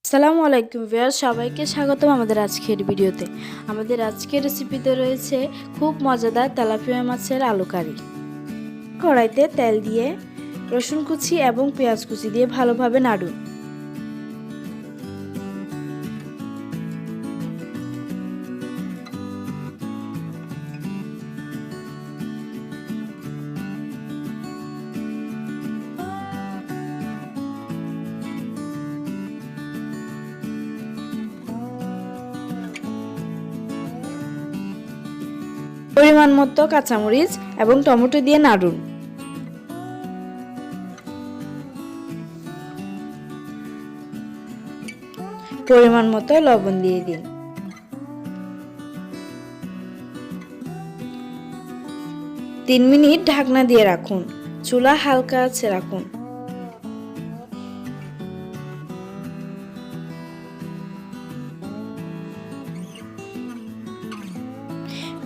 আসসালামু আলাইকুম ভিউয়ার্স, সবাইকে স্বাগতম আমাদের আজকের ভিডিওতে। আমাদের আজকের রেসিপিতে রয়েছে খুব মজাদার তেলাপিয়া মাছের আলু কারি। কড়াইতে তেল দিয়ে রসুন কুচি এবং পেঁয়াজ কুচি দিয়ে ভালোভাবে নাড়ুন। পরিমাণ মতো কাঁচামরিচ এবং টমেটো দিয়ে নাড়ুন। পরিমাণ মতো লবণ দিয়ে দিন। 3 মিনিট ঢাকনা দিয়ে রাখুন। চুলা হালকা আঁচে রাখুন।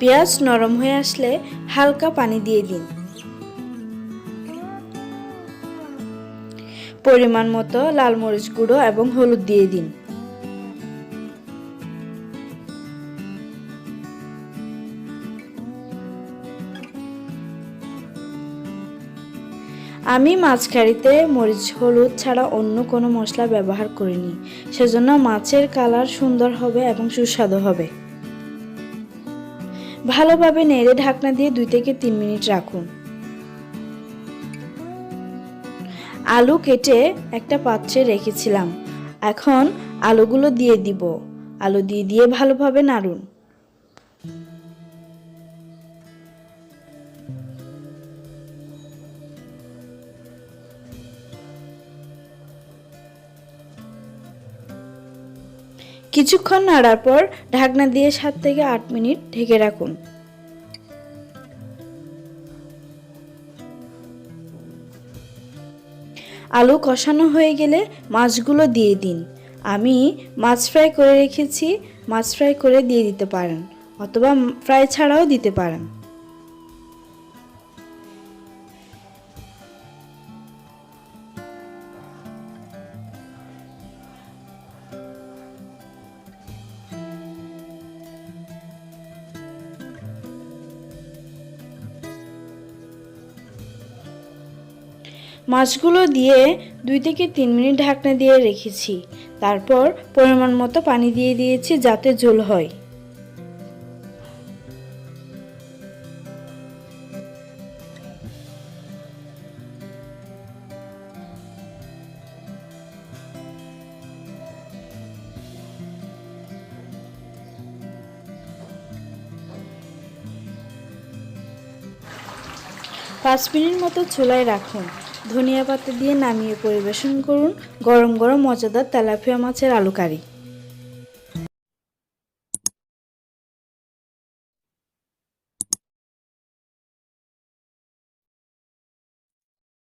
পেঁয়াজ নরম হয়ে আসলে হালকা পানি দিয়ে দিন। পরিমাণ মতো লাল মরিচ গুঁড়ো এবং হলুদ দিয়ে দিন। আমি মাছ কারিতে মরিচ হলুদ ছাড়া অন্য কোনো মশলা ব্যবহার করিনি, সেজন্য মাছের কালার সুন্দর হবে এবং সুস্বাদু হবে। ভালোভাবে নেড়ে ঢাকনা দিয়ে 2 থেকে 3 মিনিট রাখুন। আলু কেটে একটা পাত্রে রেখেছিলাম, এখন আলুগুলো দিয়ে দিব। আলু দিয়ে ভালোভাবে নাড়ুন। কিছুক্ষণ নাড়ার পর ঢাকনা দিয়ে 7 থেকে 8 মিনিট ঢেকে রাখুন। আলু কষানো হয়ে গেলে মাছগুলো দিয়ে দিন। আমি মাছ ফ্রাই করে রেখেছি, মাছ ফ্রাই করে দিয়ে দিতে পারেন অথবা ফ্রাই ছাড়াও দিতে পারেন। মাছগুলো দিয়ে 2 থেকে 3 মিনিট ঢাকনা দিয়ে রেখেছি। তারপর পরিমাণ মতো পানি দিয়ে দিয়েছি যাতে ঝোল হয়। পাঁচ মিনিট মতো চুলায় রাখুন। ধনিয়া পাতা দিয়ে নামিয়ে পরিবেশন করুন গরম গরম মজাদার তেলাপিয়া মাছের আলু কারি।